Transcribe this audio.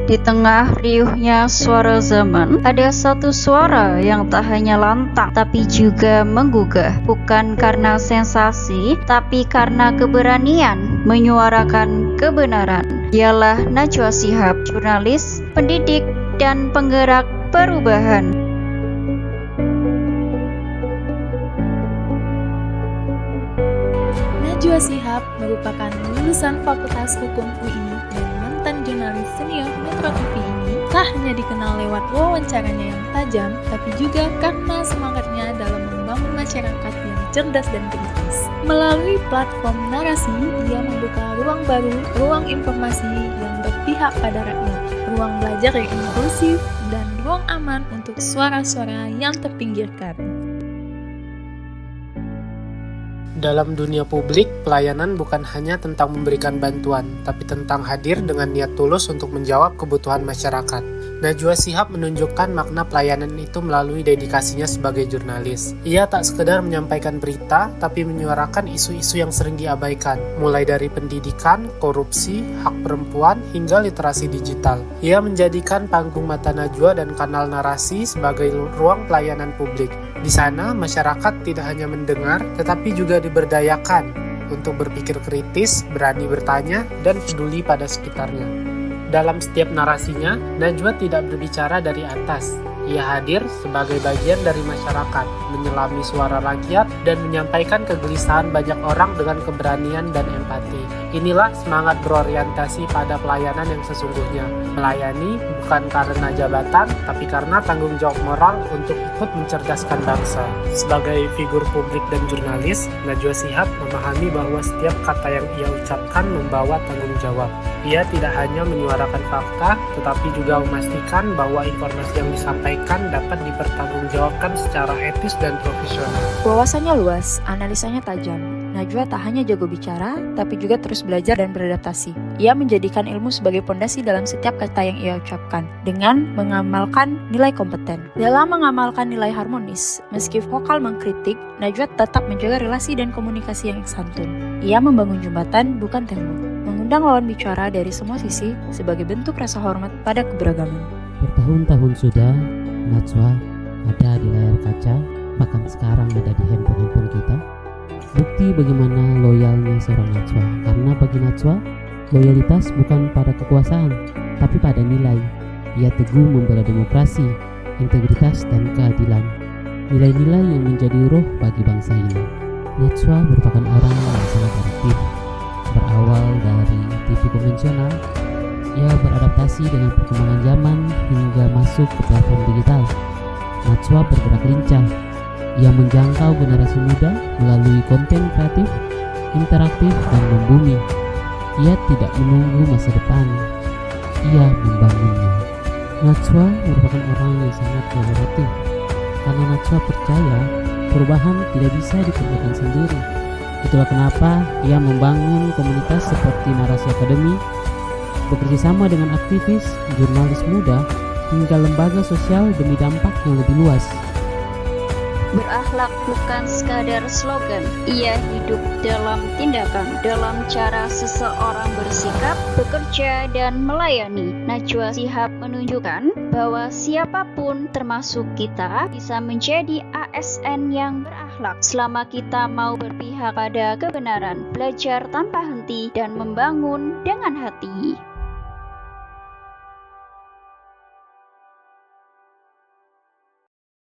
Di tengah riuhnya suara zaman, ada satu suara yang tak hanya lantang, tapi juga menggugah. Bukan karena sensasi, tapi karena keberanian menyuarakan kebenaran. Dialah Najwa Shihab, jurnalis, pendidik, dan penggerak perubahan. Najwa Shihab merupakan lulusan Fakultas Hukum UI dan mantan jurnalis senior Metro TV ini tak hanya dikenal lewat wawancaranya yang tajam, tapi juga karena semangatnya dalam membangun masyarakat yang cerdas dan kritis. Melalui platform narasi, dia membuka ruang baru, ruang informasi yang berpihak pada rakyat, ruang belajar yang inklusif, dan ruang aman untuk suara-suara yang terpinggirkan. Dalam dunia publik, pelayanan bukan hanya tentang memberikan bantuan, tapi tentang hadir dengan niat tulus untuk menjawab kebutuhan masyarakat. Najwa Shihab menunjukkan makna pelayanan itu melalui dedikasinya sebagai jurnalis. Ia tak sekedar menyampaikan berita, tapi menyuarakan isu-isu yang sering diabaikan, mulai dari pendidikan, korupsi, hak perempuan, hingga literasi digital. Ia menjadikan panggung mata Najwa dan kanal narasi sebagai ruang pelayanan publik. Di sana, masyarakat tidak hanya mendengar, tetapi juga diberdayakan untuk berpikir kritis, berani bertanya, dan peduli pada sekitarnya. Dalam setiap narasinya, Najwa tidak berbicara dari atas. Ia hadir sebagai bagian dari masyarakat, menyelami suara rakyat, dan menyampaikan kegelisahan banyak orang dengan keberanian dan empati. Inilah semangat berorientasi pada pelayanan yang sesungguhnya. Melayani bukan karena jabatan, tapi karena tanggung jawab moral untuk ikut mencerdaskan bangsa. Sebagai figur publik dan jurnalis, Najwa Shihab memahami bahwa setiap kata yang ia ucapkan membawa tanggung jawab. Ia tidak hanya menyuarakan fakta, tetapi juga memastikan bahwa informasi yang disampaikan dapat dipertanggungjawabkan secara etis dan profesional. Wawasannya luas, analisanya tajam. Najwa tak hanya jago bicara, tapi juga terus belajar dan beradaptasi. Ia menjadikan ilmu sebagai pondasi dalam setiap kata yang ia ucapkan, dengan mengamalkan nilai kompeten. Dalam mengamalkan nilai harmonis, meski vokal mengkritik, Najwa tetap menjaga relasi dan komunikasi yang santun. Ia membangun jembatan, bukan tembok. Mengundang lawan bicara dari semua sisi sebagai bentuk rasa hormat pada keberagaman. Bertahun-tahun sudah, Najwa ada di layar kaca, bahkan sekarang ada di handphone kita. Bukti bagaimana loyalnya seorang Najwa, karena bagi Najwa, loyalitas bukan pada kekuasaan, tapi pada nilai. Ia teguh membela demokrasi, integritas, dan keadilan. Nilai-nilai yang menjadi roh bagi bangsa ini. Najwa merupakan orang yang sangat aktif. Berawal dari TV konvensional, ia beradaptasi dengan perkembangan zaman hingga masuk ke platform digital. Najwa bergerak lincah. Ia menjangkau generasi muda melalui konten kreatif, interaktif, dan membumi. Ia tidak menunggu masa depan, ia membangunnya. Najwa merupakan orang yang sangat kolaboratif, karena Najwa percaya perubahan tidak bisa dikerjakan sendiri. Itulah kenapa ia membangun komunitas seperti Narasi Akademi, bekerja sama dengan aktivis, jurnalis muda, hingga lembaga sosial demi dampak yang lebih luas. Berakhlak bukan sekadar slogan, ia hidup dalam tindakan, dalam cara seseorang bersikap, bekerja, dan melayani. Najwa Shihab menunjukkan bahwa siapapun termasuk kita bisa menjadi ASN yang berakhlak selama kita mau berpihak pada kebenaran, belajar tanpa henti, dan membangun dengan hati.